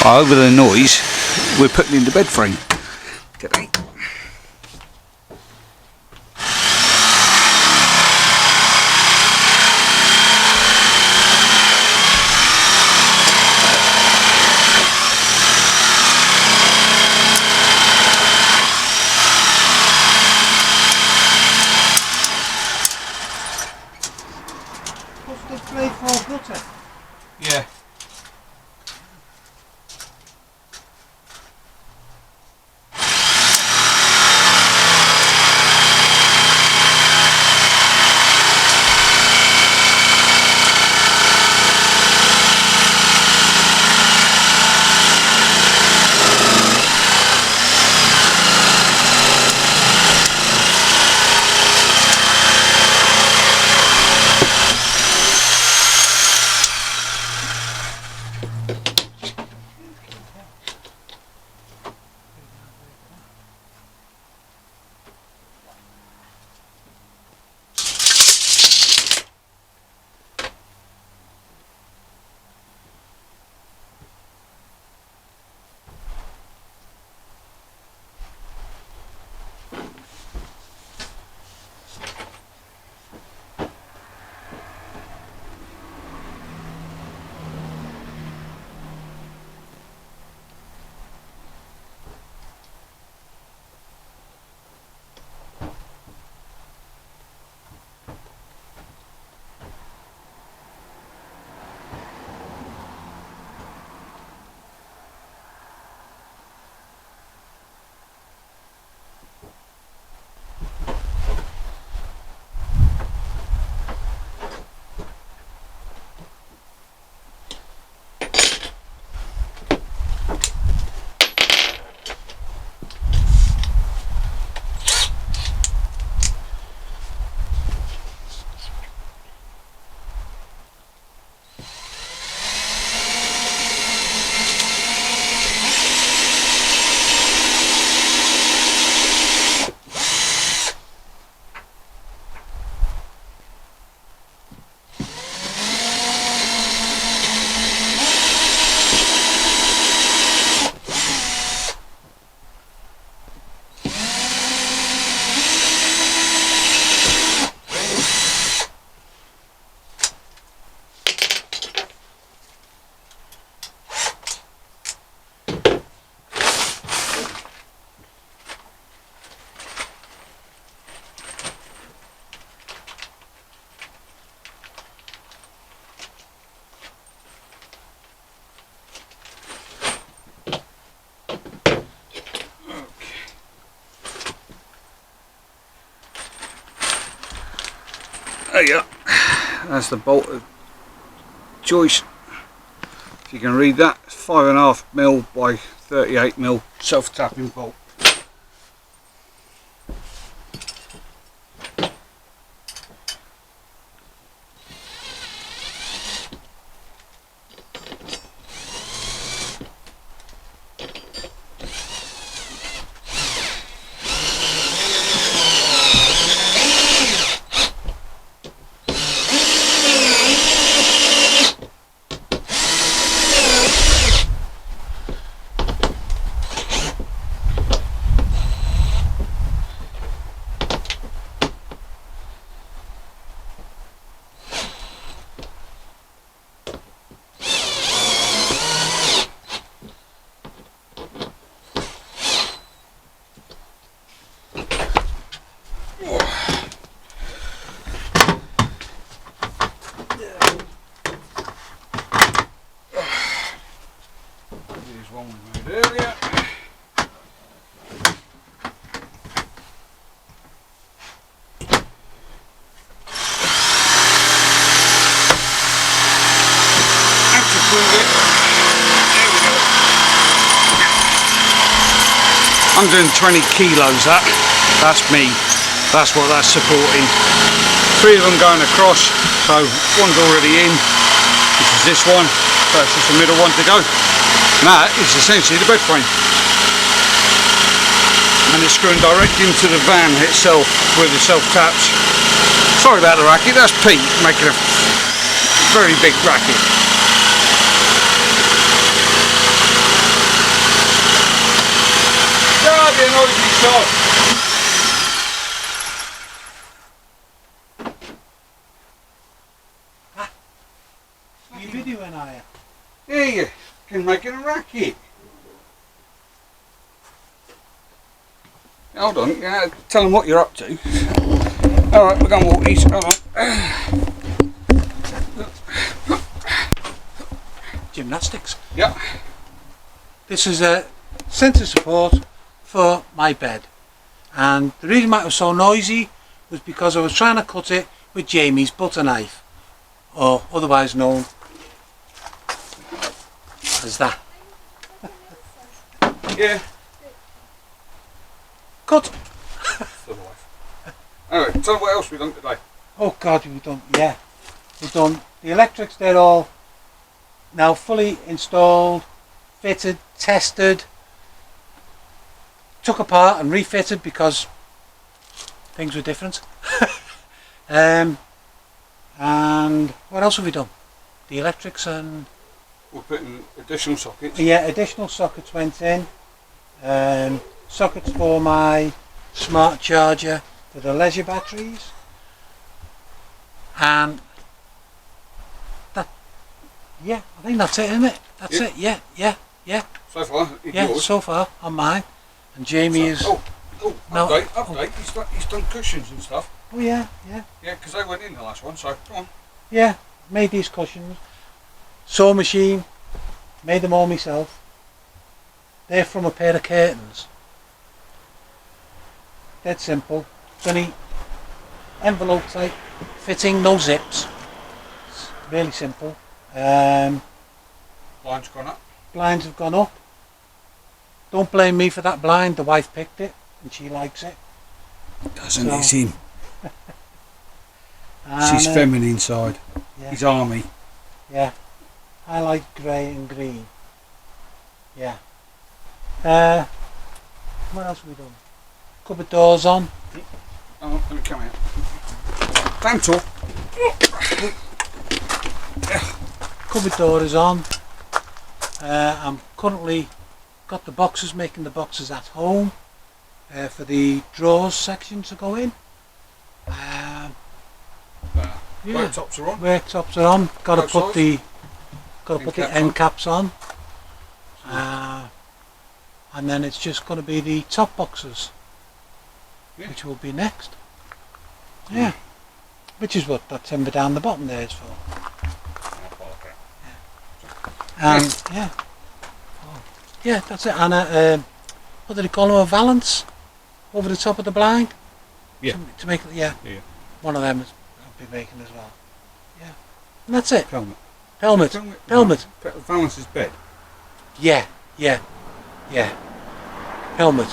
Over the noise, we're putting in the bed frame today. What's this made for butter? Yeah. There you go. That's the bolt of choice. If you can read that, it's 5.5mm by 38mm self-tapping bolt. One we made earlier. I'm doing 20 kilos that's me, that's what that's supporting. 3 of them going across, so one's already in, which is this one, so that's just the middle one to go. And that is essentially the bed frame. And it's screwing direct into the van itself with the self taps. Sorry about the racket, that's Pete making a very big racket. inside. Are you videoing, are you? Yeah, you can make it a racket. Hold on, yeah, tell them what you're up to. Alright, we're going to walk these. Hold on. Gymnastics. Yeah. This is a centre support for my bed, and the reason why it was so noisy was because I was trying to cut it with Jamie's butter knife, or otherwise known as that. Yeah. Cut! Anyway, tell them what else we've done today. Oh God, we've done the electrics. They're all now fully installed, fitted, tested, took apart and refitted because things were different. And what else have we done? The electrics, and We're putting additional sockets. yeah, additional sockets went in. Sockets for my smart charger for the leisure batteries, and that, yeah, I think that's it, isn't it? That's it. Yeah. So far, Yeah, yours. so far on mine, and Jamie is. Oh, No. update. He's done cushions and stuff. Oh yeah. Yeah, because they went in the last one. So come on. Yeah, made these cushions. Sew machine, made them all myself. They're from a pair of curtains. Dead simple. It's only envelope type fitting, no zips. It's really simple. Line's gone up. Blinds have gone up. Don't blame me for that blind. The wife picked it and she likes it. Doesn't So- he's him. And, She's feminine side. yeah. He's army. Yeah, I like grey and green. Yeah. What else have we done? Cupboard doors on. Oh, let me come out. Damn tall. Cupboard door is on. I'm currently got the boxes, making the boxes at home for the drawers section to go in. Yeah. Worktops are on. Worktops are on. Got to Both put sides? the end caps on. And then it's just going to be the top boxes, Yeah. which will be next. Yeah, which is what that timber down the bottom there is for. And yeah, yeah, that's it. And what do they call them? A valance over the top of the blind. Yeah. To make it, yeah. Yeah. One of them is, I'll be making as well. Yeah. And that's it. Helmet. Helmet. Valance's bed. Yeah. Helmet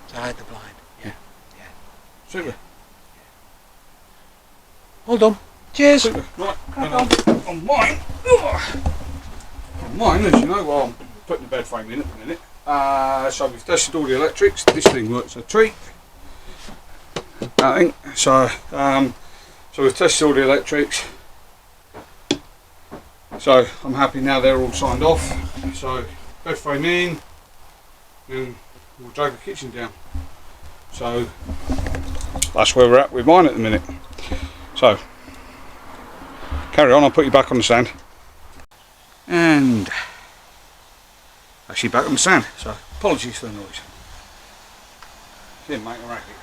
to hide the blind. Yeah. Super. All done. Cheers. Super. Right. Crack And on mine. On mine, as you know, well, I'm putting the bed frame in at the minute. So we've tested all the electrics. This thing works a treat. I think so. So we've tested all the electrics. So I'm happy now they're all signed off. So bed frame in, and we'll drag the kitchen down. So that's where we're at with mine at the minute. So carry on, I'll put you back on the stand. And actually back on the stand. So apologies for the noise. Didn't make a racket.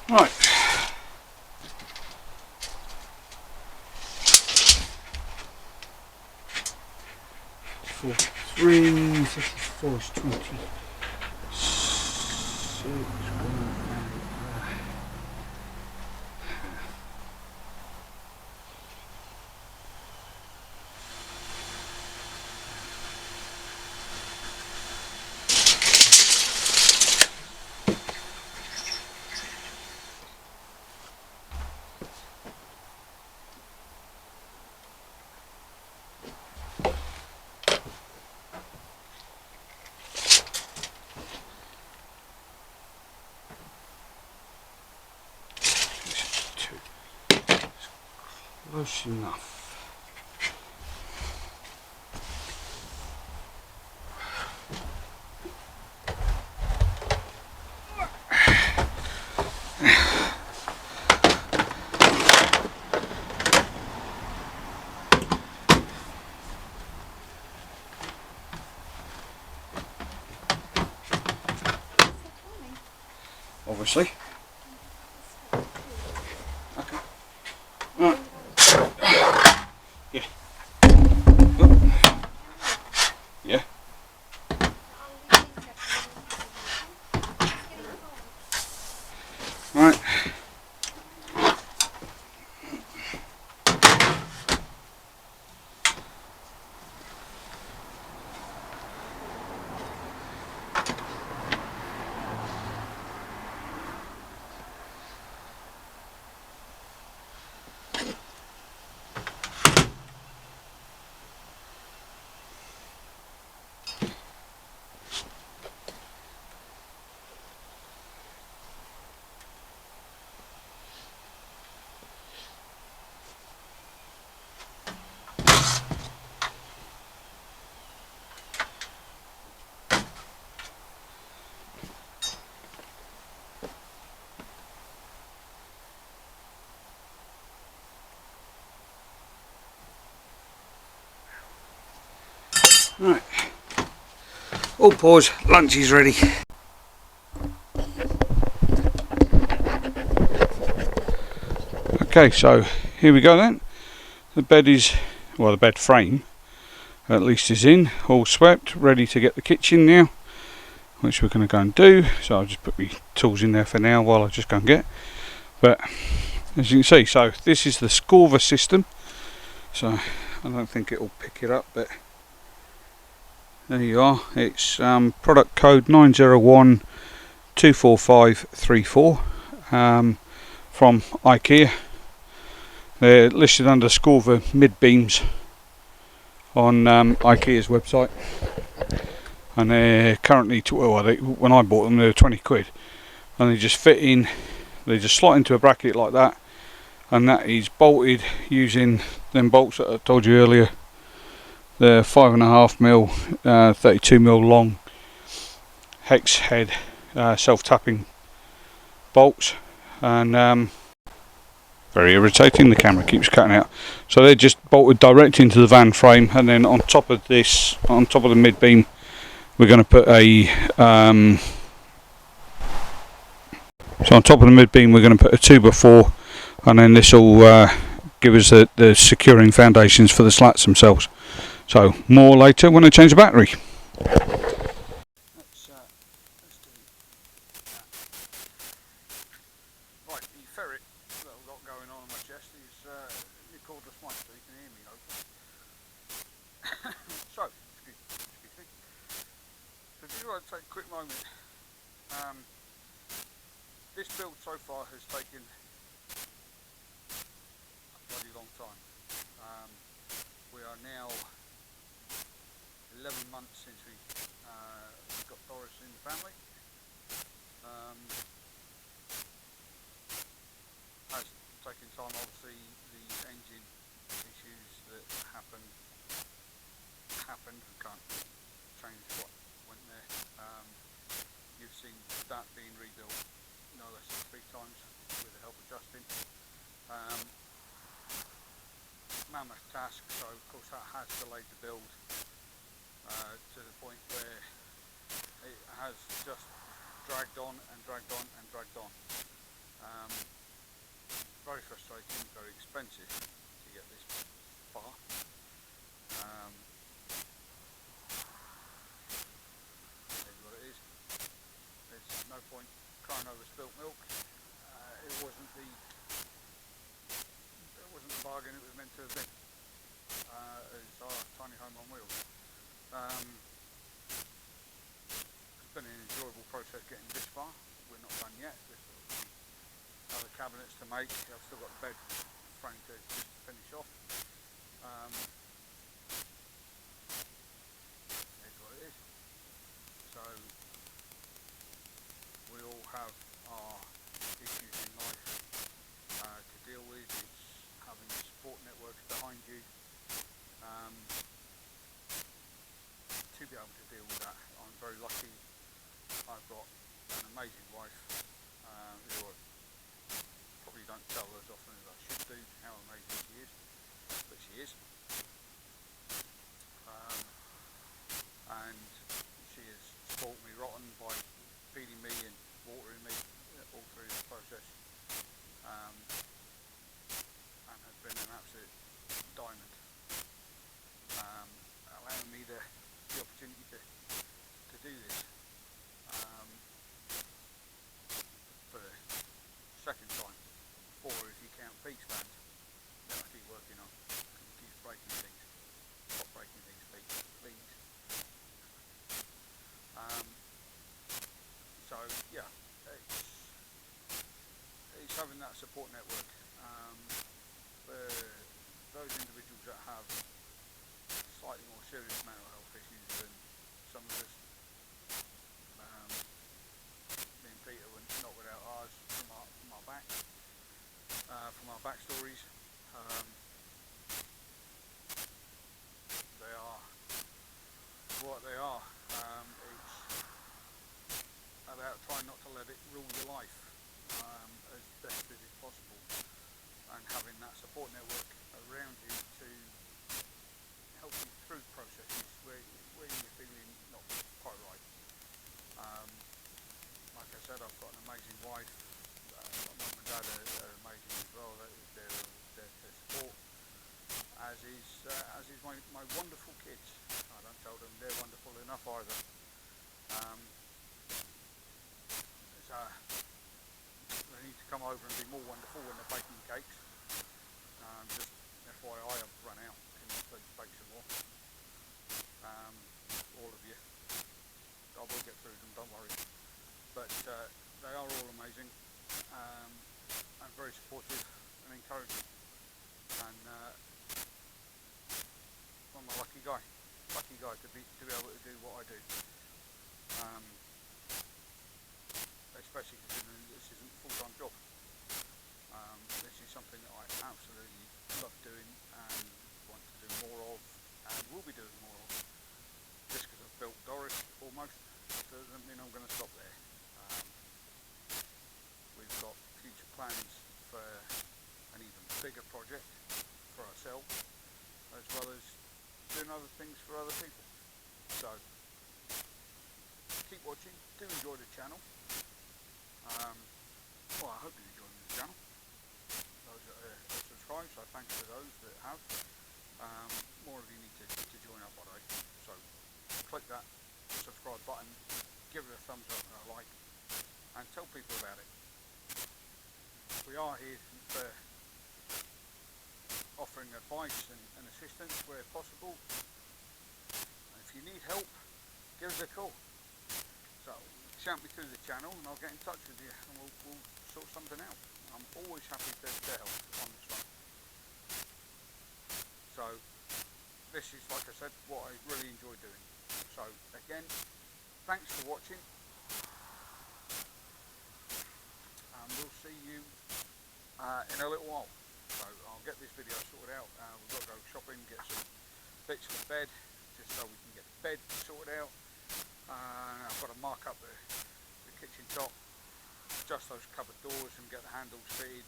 Right. For 354 is 26. Close enough. Obviously. Okay. Right. Yeah. Yeah. Right. Right. All pause, lunch is ready. Okay, so here we go then. The bed is, well, the bed frame at least is in, all swept, ready to get the kitchen now, which we're going to go and do. So I'll just put my tools in there for now while I just go and get. But as you can see, so this is the Scorver system. So I don't think it will pick it up, but there you are. It's product code 90124534 from Ikea. They're listed under Scorver mid beams on Ikea's website, and they're currently when I bought them they were 20 quid, and they just fit in. They just slot into a bracket like that, and that is bolted using them bolts that I told you earlier. The 5.5mm, 32mm long hex head self-tapping bolts, and very irritating, the camera keeps cutting out. So they're just bolted direct into the van frame, and then on top of this, on top of the mid beam, we're going to put a so on top of the mid beam we're going to put a 2x4, and then this will give us the securing foundations for the slats themselves. So more later when I change the battery. Let's do that. Right, the ferret that I've got going on my chest is the cordless mic, so you can hear me hopefully. So, excuse me. So if you want to take a quick moment, this build so far has taken a bloody long time. We are now 11 months since we got Doris in the family. Has taken time, obviously. The engine issues that happened. We can't change what went there. You've seen that being rebuilt no less than 3 times with the help of Justin. Mammoth task, so of course that has delayed the build to the point where it has just dragged on and dragged on and dragged on. Very frustrating, very expensive to get this far. Is what it is. There's no point crying over spilt milk. It wasn't the bargain it was meant to have been. It's our tiny home on wheels. It's been an enjoyable process getting this far. We're not done yet. There's other cabinets to make. I've still got the bed frame to just finish off. Here's what it is. So we all have our issues in life to deal with. It's having a support network able to deal with that. I'm very lucky. I've got an amazing wife who I probably don't tell as often as I should do how amazing she is, but she is. And she has spoilt me rotten by feeding me and watering me all through the process, and has been an absolute diamond, allowing me the opportunity to do this for the second time, or if you count peak spans that I keep working on. Keep breaking things, stop breaking things, please. So yeah, it's having that support network for those individuals that have slightly more serious mental health issues than some of us. Me and Peter were not without ours from our backstories. They are what they are. It's about trying not to let it rule your life as best as is possible, and having that support network around you to help you through processes where you're feeling not quite right. Like I said, I've got an amazing wife. My mum and dad are amazing as well. They're there to support, as is my wonderful kids. I don't tell them they're wonderful enough either. They need to come over and be more wonderful when they're baking cakes. Just FYI, I've run out. Can you please bake some more? All of you. I will get through them, don't worry. But they are all amazing, and very supportive and encouraging. And I'm a lucky guy to be able to do what I do. Especially considering this isn't a full-time job. This is something that I absolutely love doing and want to do more of, and will be doing more of. Just because I've built Doris almost doesn't mean I'm going to stop there. We've got future plans for an even bigger project for ourselves, as well as doing other things for other people. So keep watching, do enjoy the channel. Well, I hope you're enjoying the channel. Those that are subscribed, so thanks to those that have. More of you need to join up, by the way. So click that subscribe button, give it a thumbs up and a like, and tell people about it. We are here for offering advice and assistance where possible. And if you need help, give us a call. So shout me through the channel and I'll get in touch with you, and we'll sort something out. I'm always happy to help on this one. So this is, like I said, what I really enjoy doing. So again, thanks for watching, and we'll see you in a little while. So I'll get this video sorted out. We've got to go shopping, get some bits for the bed, just so we can get the bed sorted out. I've got to mark up the kitchen top, adjust those cupboard doors and get the handles fitted,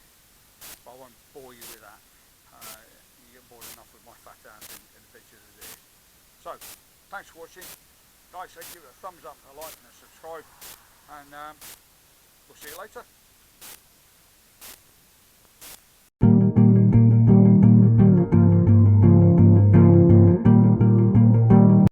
but I won't bore you with that. You get bored enough with my fat hands in the pictures as it is. So thanks for watching. Like I said, give it a thumbs up, a like and a subscribe, and we'll see you later.